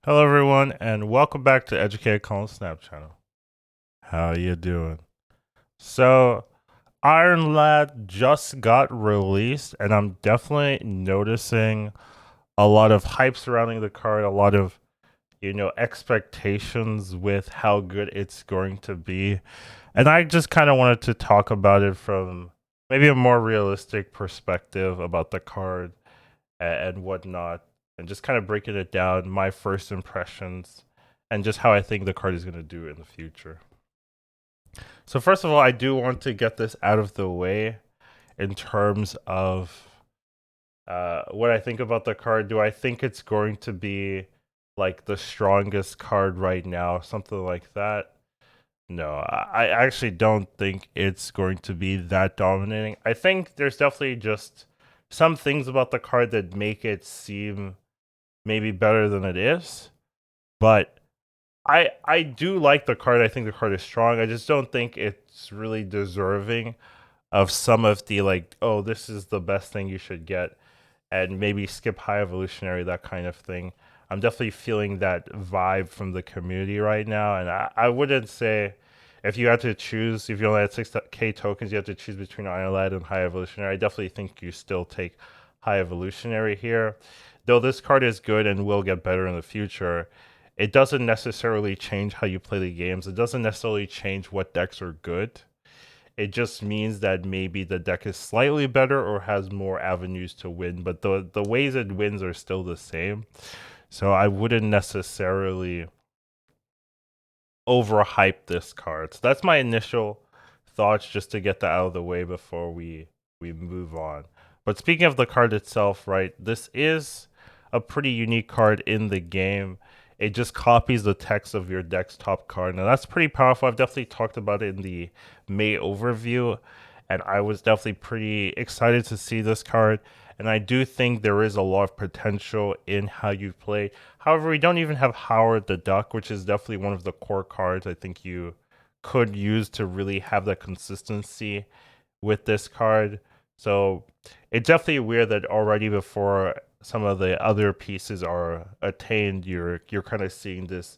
Hello, everyone, and welcome back to Educated Colin Snap Channel. How you doing? So, Iron Lad just got released, and I'm definitely noticing a lot of hype surrounding the card, a lot of expectations with how good it's going to be, and I just kind of wanted to talk about it from maybe a more realistic perspective about the card and whatnot, and just kind of breaking it down, my first impressions, and just how I think the card is going to do in the future. So, first of all, I do want to get this out of the way in terms of what I think about the card. Do I think it's going to be like the strongest card right now, something like that? No, I actually don't think it's going to be that dominating. I think there's definitely just some things about the card that make it seem maybe better than it is. But I do like the card. I think the card is strong. I just don't think it's really deserving of some of the like, oh, this is the best thing you should get, and maybe skip high evolutionary, that kind of thing. I'm definitely feeling that vibe from the community right now, and I wouldn't say if you had to choose, if you only had 6K tokens, you have to choose between Iron Lad and High Evolutionary. I definitely think you still take High Evolutionary here. Though this card is good and will get better in the future, it doesn't necessarily change how you play the games. It doesn't necessarily change what decks are good. It just means that maybe the deck is slightly better or has more avenues to win, but the ways it wins are still the same. So I wouldn't necessarily overhype this card. So that's my initial thoughts, just to get that out of the way before we move on. But speaking of the card itself, right? This is a pretty unique card in the game. It just copies the text of your deck's top card. Now that's pretty powerful. I've definitely talked about it in the May overview, and I was definitely pretty excited to see this card. And I do think there is a lot of potential in how you play. However, we don't even have Howard the Duck, which is definitely one of the core cards I think you could use to really have that consistency with this card. So it's definitely weird that already before some of the other pieces are attained, you're kind of seeing this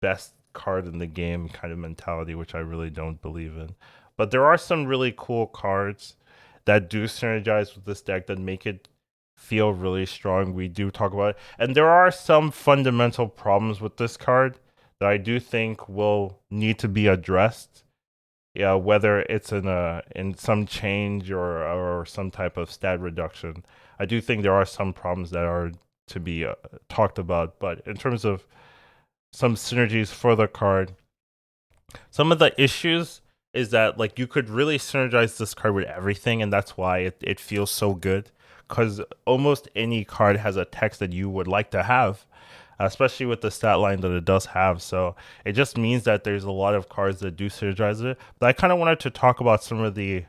best card in the game kind of mentality, which I really don't believe in. But there are some really cool cards that do synergize with this deck that make it feel really strong. We do talk about it. And there are some fundamental problems with this card that I do think will need to be addressed. Yeah, whether it's in some change or some type of stat reduction. I do think there are some problems that are to be talked about, but in terms of some synergies for the card, some of the issues is that like you could really synergize this card with everything, and that's why it feels so good, because almost any card has a text that you would like to have, especially with the stat line that it does have. So it just means that there's a lot of cards that do synergize it. But I kind of wanted to talk about some of the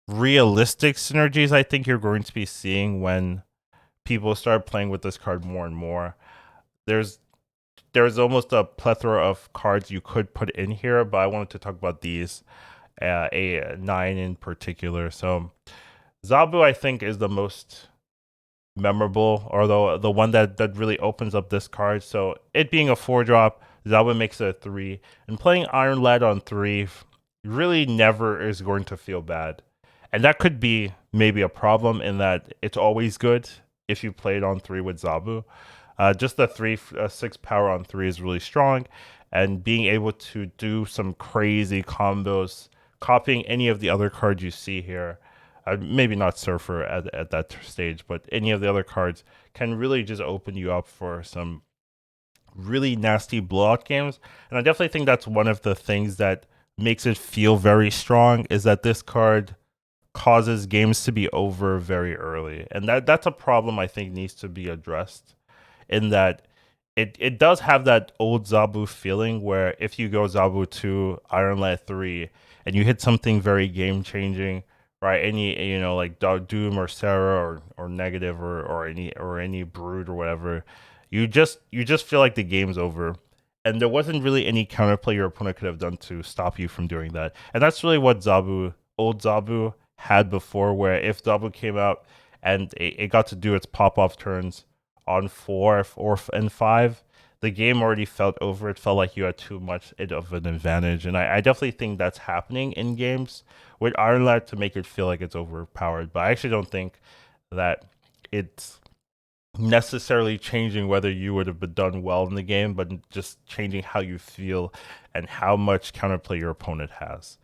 realistic synergies I think you're going to be seeing when people start playing with this card more and more. There's there's almost a plethora of cards you could put in here, but I wanted to talk about these, a nine in particular. So Zabu, I think, is the most memorable, or the one that really opens up this card. So it being a 4-drop, Zabu makes it a 3, and playing Iron Lad on 3 really never is going to feel bad, and that could be maybe a problem in that it's always good if you play it on 3 with Zabu. Just the 6 power on 3 is really strong, and being able to do some crazy combos, copying any of the other cards you see here, maybe not Surfer at that stage, but any of the other cards can really just open you up for some really nasty blowout games. And I definitely think that's one of the things that makes it feel very strong, is that this card causes games to be over very early. And that's a problem I think needs to be addressed, in that it does have that old Zabu feeling where if you go Zabu 2, Iron Lad 3, and you hit something very game changing, right? Any like Doom or Sarah or Negative or any Brood or whatever, you just feel like the game's over. And there wasn't really any counterplay your opponent could have done to stop you from doing that. And that's really what old Zabu had before, where if Zabu came out and it got to do its pop off turns on 4 and 5, the game already felt over. It felt like you had too much of an advantage. And I definitely think that's happening in games with Iron Lad to make it feel like it's overpowered. But I actually don't think that it's necessarily changing whether you would have been done well in the game, but just changing how you feel and how much counterplay your opponent has.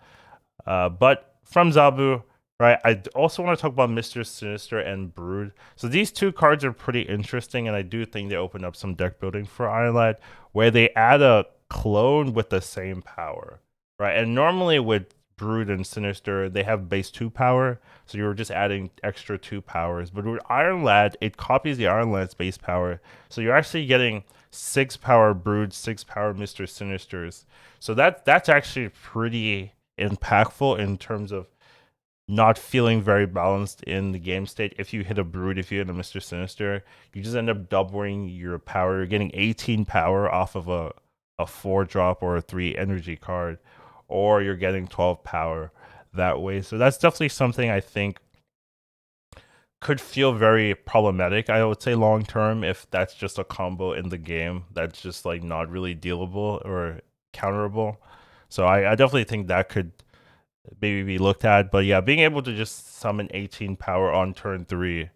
But from Zabu, right, I also want to talk about Mr. Sinister and Brood. So these two cards are pretty interesting, and I do think they open up some deck building for Iron Lad, where they add a clone with the same power, right? And normally with Brood and Sinister, they have base 2 power, so you're just adding extra 2 powers. But with Iron Lad, it copies the Iron Lad's base power, so you're actually getting 6 power Brood, 6 power Mr. Sinisters. So that's actually pretty impactful in terms of not feeling very balanced in the game state. If you hit a Brood, if you hit a Mr. Sinister, you just end up doubling your power. You're getting 18 power off of a 4 drop or a 3 energy card, or you're getting 12 power that way. So that's definitely something I think could feel very problematic, I would say, long term, if that's just a combo in the game that's just like not really dealable or counterable. So I definitely think that could maybe be looked at. But yeah, being able to just summon 18 power on turn 3,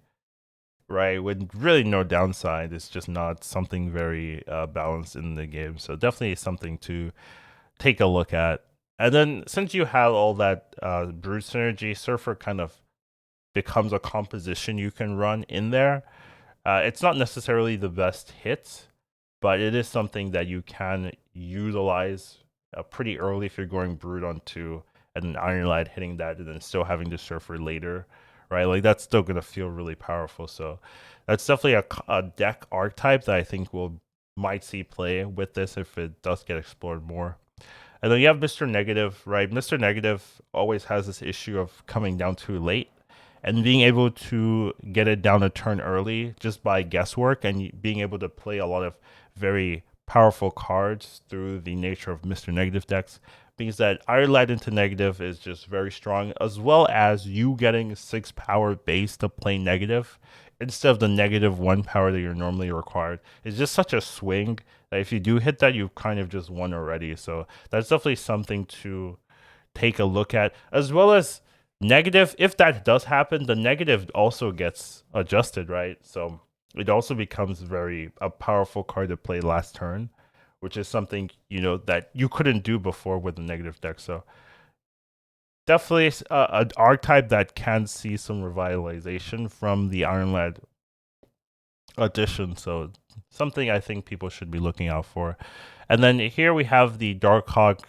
right, with really no downside, is just not something very balanced in the game. So definitely something to take a look at. And then since you have all that Brood synergy, Surfer kind of becomes a composition you can run in there. It's not necessarily the best hit, but it is something that you can utilize pretty early if you're going Brood on 2 and then Iron Lad hitting that and then still having to Surfer later, right? Like that's still going to feel really powerful. So that's definitely a deck archetype that I think might see play with this if it does get explored more. And then you have Mr. Negative, right? Mr. Negative always has this issue of coming down too late and being able to get it down a turn early just by guesswork and being able to play a lot of very powerful cards through the nature of Mr. Negative decks means that Iron Lad into negative is just very strong, as well as you getting 6 power base to play negative instead of the -1 power that you're normally required. It's just such a swing that if you do hit that, you've kind of just won already. So that's definitely something to take a look at, as well as negative. If that does happen, the negative also gets adjusted, right? So it also becomes a powerful card to play last turn, which is something that you couldn't do before with the negative deck. So definitely an archetype that can see some revitalization from the Iron Lad addition. So something I think people should be looking out for. And then here we have the Darkhawk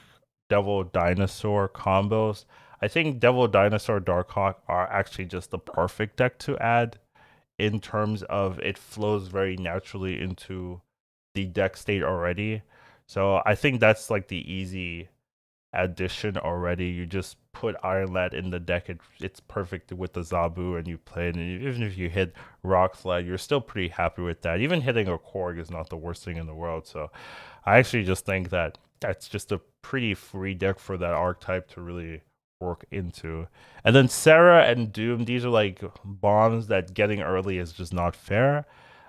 Devil Dinosaur combos. I think Devil Dinosaur Darkhawk are actually just the perfect deck to add in terms of it flows very naturally into the deck state already. So I think that's like the easy addition already. You just put Iron Lad in the deck. It's perfect with the Zabu, and you play it. And even if you hit Rock Slide, you're still pretty happy with that. Even hitting a Korg is not the worst thing in the world. So I actually just think that that's just a pretty free deck for that archetype to really work into. And then Sarah and Doom, these are like bombs that getting early is just not fair.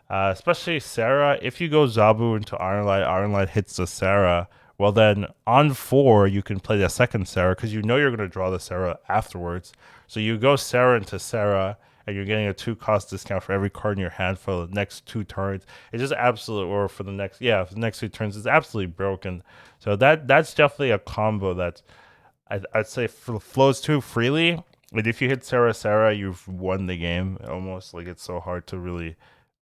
Especially Sarah, if you go Zabu into Iron Lad hits the Sarah, well then on 4 you can play the second Sarah because you know you're going to draw the Sarah afterwards. So you go Sarah into Sarah and you're getting a 2-cost discount for every card in your hand for the next 2 turns. It's just absolute, or for the next 2 turns, it's absolutely broken. So that's definitely a combo that I'd say flows too freely. But if you hit Sarah, you've won the game almost. Like it's so hard to really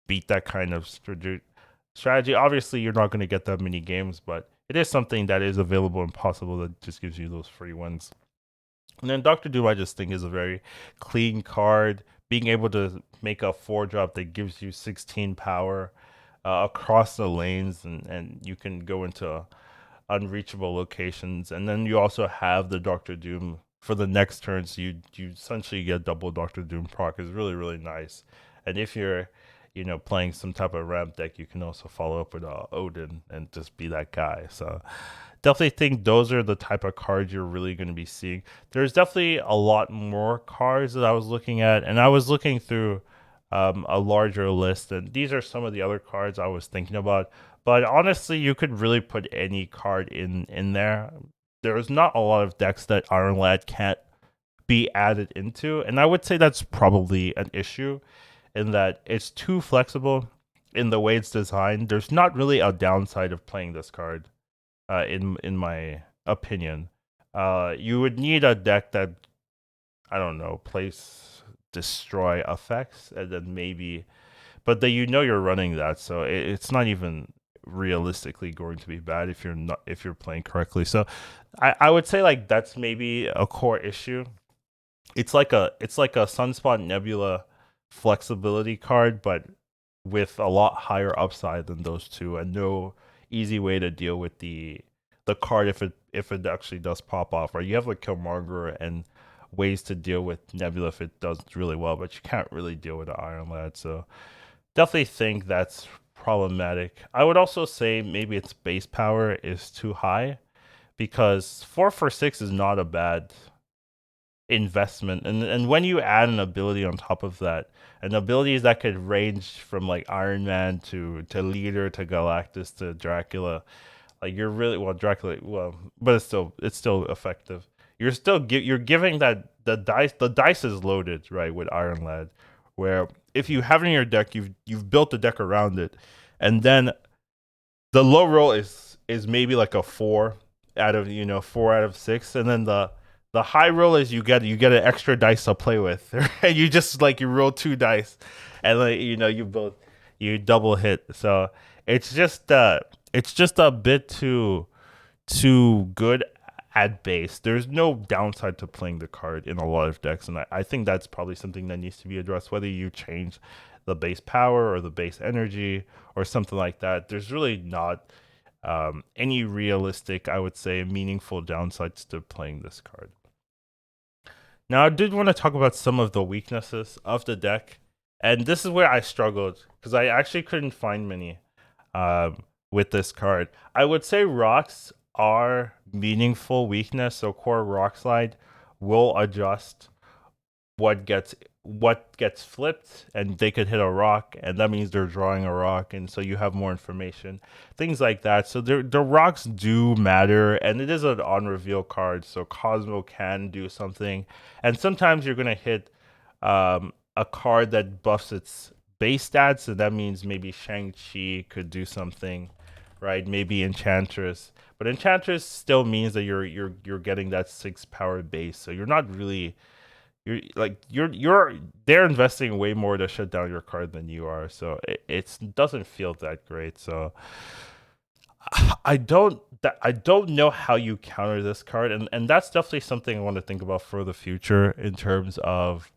beat that kind of strategy. Obviously, you're not going to get that many games, but it is something that is available and possible that just gives you those free wins. And then Dr. Doom, I just think, is a very clean card. Being able to make a 4-drop that gives you 16 power across the lanes, and you can go into unreachable locations. And then you also have the Dr. Doom for the next turn, so you essentially get double Dr. Doom proc. Is really, really nice. And if you're playing some type of ramp deck, you can also follow up with Odin and just be that guy. So definitely think those are the type of cards you're really going to be seeing. There's definitely a lot more cards that I was looking at, and I was looking through a larger list. And these are some of the other cards I was thinking about. But honestly, you could really put any card in there. There's not a lot of decks that Iron Lad can't be added into, and I would say that's probably an issue in that it's too flexible in the way it's designed. There's not really a downside of playing this card, in my opinion. You would need a deck that, I don't know, plays destroy effects, and then maybe, but then you're running that, so it's not even realistically going to be bad if you're playing correctly. So I would say like that's maybe a core issue. It's like a Sunspot Nebula flexibility card, but with a lot higher upside than those two, and no easy way to deal with the card if it actually does pop off. Right, you have like Killmonger and ways to deal with Nebula if it does really well, but you can't really deal with the Iron Lad. So definitely think that's problematic. I would also say maybe its base power is too high because 4 for 6 is not a bad investment, and when you add an ability on top of that, and abilities that could range from like Iron Man to Leader to Galactus to Dracula, like you're really well Dracula, well, but it's still effective. You're giving that the dice is loaded, right, with Iron Lad, where if you have it in your deck, you've built the deck around it, and then the low roll is maybe like a 4 out of 6, and then the high roll is you get an extra dice to play with, and you just like you roll 2 dice, and like you double hit. So it's just a bit too good at base. There's no downside to playing the card in a lot of decks, and I think that's probably something that needs to be addressed. Whether you change the base power or the base energy or something like that, there's really not any realistic, I would say, meaningful downsides to playing this card. Now, I did want to talk about some of the weaknesses of the deck, and this is where I struggled because I actually couldn't find many with this card. I would say rocks are meaningful weakness, so core rock slide will adjust what gets flipped, and they could hit a rock, and that means they're drawing a rock, and so you have more information, things like that. So the rocks do matter, and it is an on reveal card, so Cosmo can do something, and sometimes you're gonna hit a card that buffs its base stats, and that means maybe Shang-Chi could do something, right? Maybe Enchantress, but Enchantress still means that you're getting that 6 power base, so you're not really you're they're investing way more to shut down your card than you are, so it doesn't feel that great. So I don't know how you counter this card, and that's definitely something I want to think about for the future in terms of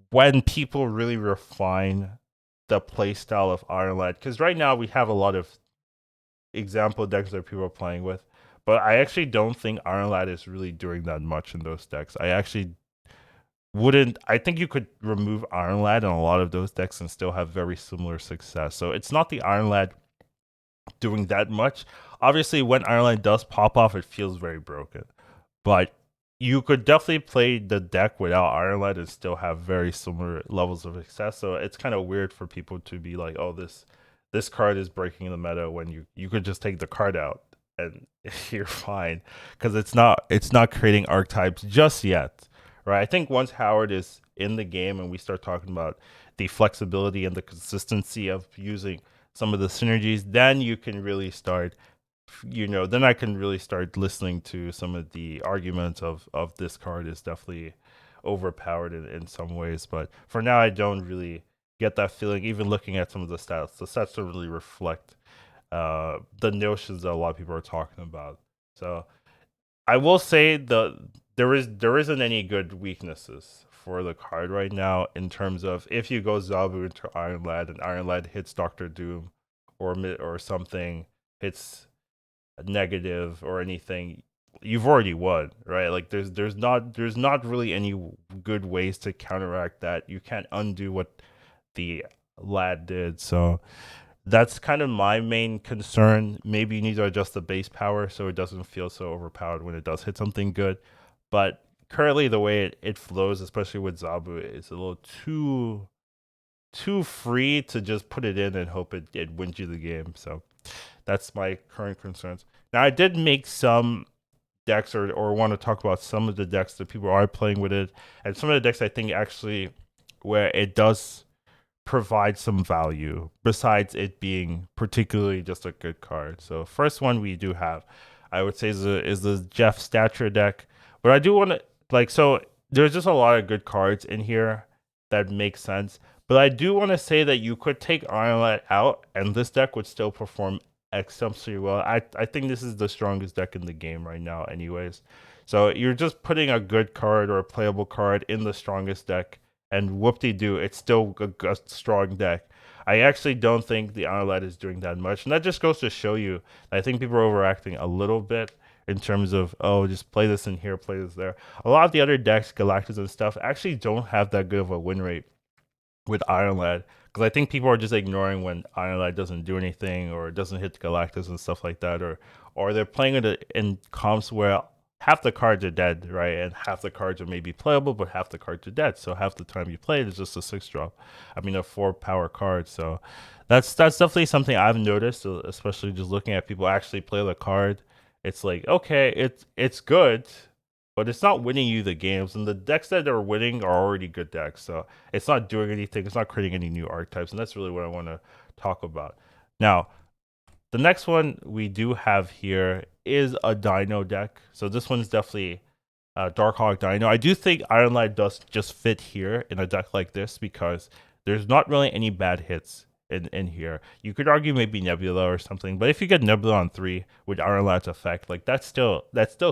when people really refine the play style of Iron Lad, because right now we have a lot of example decks that people are playing with, but I actually don't think Iron Lad is really doing that much in those decks. I think you could remove Iron Lad in a lot of those decks and still have very similar success. So it's not the Iron Lad doing that much. Obviously, when Iron Lad does pop off, it feels very broken. But you could definitely play the deck without Iron Lad and still have very similar levels of success. So it's kind of weird for people to be like, "Oh, this card is breaking the meta," when you could just take the card out and you're fine, because it's not creating archetypes just yet, right? I think once Howard is in the game and we start talking about the flexibility and the consistency of using some of the synergies, then you can really start, then I can really start listening to some of the arguments of this card is definitely overpowered in some ways. But for now, I don't really get that feeling. Even looking at some of the stats don't really reflect the notions that a lot of people are talking about. So I will say there isn't any good weaknesses for the card right now in terms of if you go Zabu into Iron Lad and Iron Lad hits Doctor Doom or something hits a negative or anything, you've already won, right? Like there's not really any good ways to counteract that. You can't undo what the lad did. So that's kind of my main concern. Maybe you need to adjust the base power so it doesn't feel so overpowered when it does hit something good. But currently, the way it flows, especially with Zabu, is a little too too free to just put it in and hope it wins you the game. So that's my current concerns. Now I did make some decks or want to talk about some of the decks that people are playing with it, and some of the decks I think actually where it does provide some value besides it being particularly just a good card. So first one we do have, I would say, is the Jeff Stature deck. But I do want to so there's just a lot of good cards in here that make sense. But I do want to say that you could take Iron Lad out and this deck would still perform exceptionally well. I think this is the strongest deck in the game right now anyways. So you're just putting a good card or a playable card in the strongest deck and whoop-de-doo, it's still a strong deck. I actually don't think the Iron Lad is doing that much, and that just goes to show you I think people are overacting a little bit in terms of, oh, just play this in here, play this there. A lot of the other decks, Galactus and stuff, actually don't have that good of a win rate with Iron Lad, because I think people are just ignoring when Iron Lad doesn't do anything or doesn't hit Galactus and stuff like that, or they're playing it in comps where half the cards are dead, right, and half the cards are maybe playable, but half the cards are dead. So half the time you play it is just a 6-drop. I mean, a 4-power card. So that's definitely something I've noticed, especially just looking at people actually play the card. It's like, okay, it's good, but it's not winning you the games, and the decks that are winning are already good decks. So it's not doing anything. It's not creating any new archetypes, and that's really what I want to talk about. Now, the next one we do have here is a Dino deck. So this one's definitely Darkhawk Dino. I do think Iron Lad does just fit here in a deck like this because there's not really any bad hits in here. You could argue maybe Nebula or something, but if you get Nebula on 3 with Iron Lad's effect, like that's still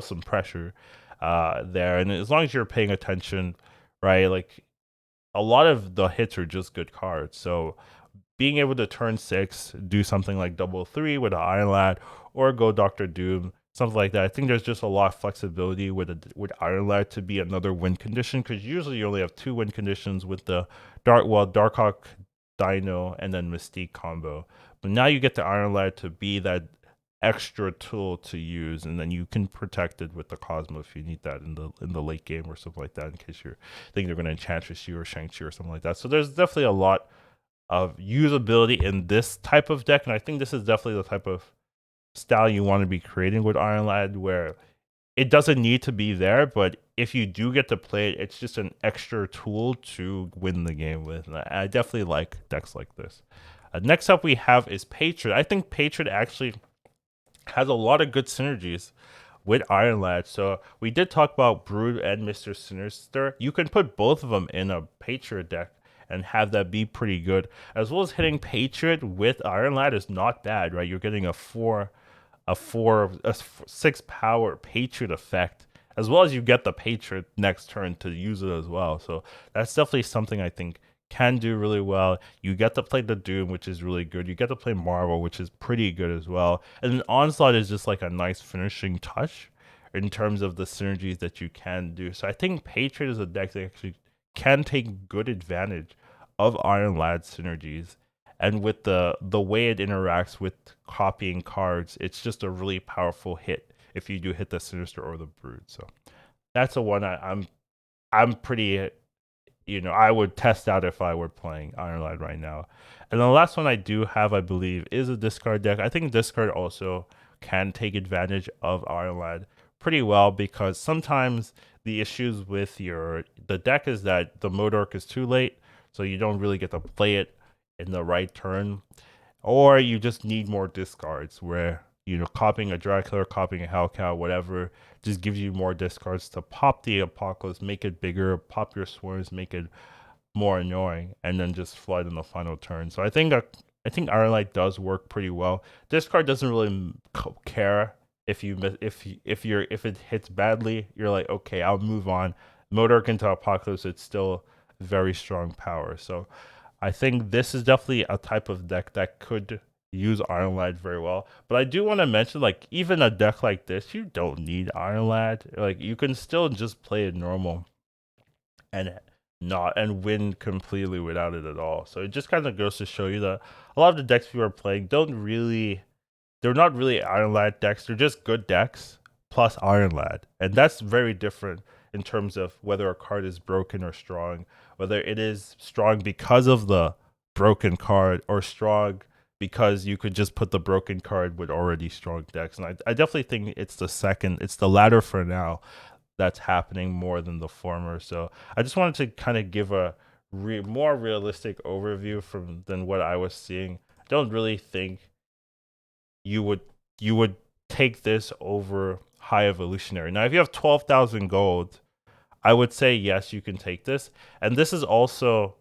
some pressure there. And as long as you're paying attention, right, like a lot of the hits are just good cards. So being able to turn 6, do something like double 3 with an Iron Lad, or go Doctor Doom, something like that. I think there's just a lot of flexibility with Iron Lad to be another win condition, because usually you only have 2 win conditions with the Darkhawk Dino and then Mystique combo. But now you get the Iron Lad to be that extra tool to use, and then you can protect it with the Cosmo if you need that in the late game or something like that, in case you're thinking they're going to Enchantress you or Shang-Chi or something like that. So there's definitely a lot of usability in this type of deck, and I think this is definitely the type of style you want to be creating with Iron Lad, where it doesn't need to be there, but if you do get to play it, it's just an extra tool to win the game with. And I definitely like decks like this. Next up we have is Patriot. I think Patriot actually has a lot of good synergies with Iron Lad. So we did talk about Brood and Mr. Sinister. You can put both of them in a Patriot deck and have that be pretty good, as well as hitting Patriot with Iron Lad is not bad, right? You're getting a 6 power Patriot effect, as well as you get the Patriot next turn to use it as well. So that's definitely something I think can do really well. You get to play the Doom, which is really good. You get to play Marvel, which is pretty good as well. And then Onslaught is just like a nice finishing touch in terms of the synergies that you can do. So I think Patriot is a deck that actually can take good advantage of Iron Lad synergies, and with the way it interacts with copying cards, it's just a really powerful hit if you do hit the Sinister or the Brood. So that's a one I'm pretty, I would test out if I were playing Iron Lad right now. And the last one I do have, I believe, is a discard deck. I think discard also can take advantage of Iron Lad pretty well, because sometimes the issues with the deck is that the Modork is too late, so you don't really get to play it in the right turn, or you just need more discards where copying a Dracula, copying a Hellcow, whatever, just gives you more discards to pop the Apocalypse, make it bigger, pop your Swarms, make it more annoying, and then just flood in the final turn. So I think Iron Lad does work pretty well. Discard doesn't really care if it hits badly. You're like, okay, I'll move on. Modork into Apocalypse, it's still very strong power. So I think this is definitely a type of deck that could use Iron Lad very well. But I do want to mention, like, even a deck like this, you don't need Iron Lad. Like, you can still just play it normal and win completely without it at all. So it just kind of goes to show you that a lot of the decks people are playing they're not really Iron Lad decks. They're just good decks plus Iron Lad. And that's very different in terms of whether a card is broken or strong, whether it is strong because of the broken card or strong because you could just put the broken card with already strong decks. And I definitely think it's the latter for now that's happening more than the former. So I just wanted to kind of give a more realistic overview than what I was seeing. I don't really think you would take this over High Evolutionary. Now, if you have 12,000 gold, I would say yes, you can take this. And this is also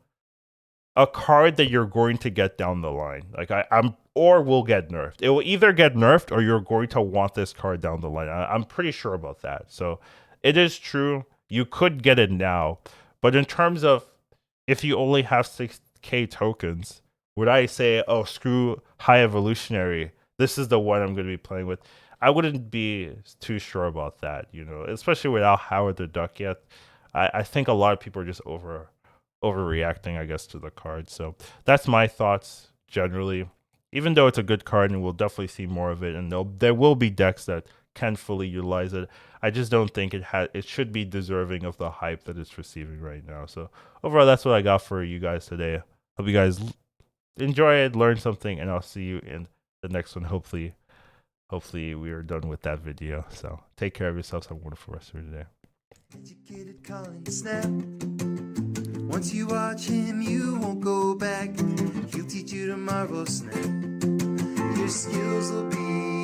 a card that you're going to get down the line. Like I'm or will get nerfed. It will either get nerfed or you're going to want this card down the line. I'm pretty sure about that. So it is true. You could get it now. But in terms of if you only have 6k tokens, would I say, oh, screw High Evolutionary? This is the one I'm going to be playing with. I wouldn't be too sure about that, especially without Howard the Duck yet. I think a lot of people are just overreacting, I guess, to the card. So that's my thoughts generally. Even though it's a good card, and we'll definitely see more of it, and there will be decks that can fully utilize it. I just don't think it should be deserving of the hype that it's receiving right now. So overall, that's what I got for you guys today. Hope you guys enjoy it, learn something, and I'll see you in the next one. Hopefully we are done with that video. So take care of yourselves. Have a wonderful rest of your day. Educated calling snap. Once you watch him, you won't go back. He'll teach you tomorrow, snap. Your skills will be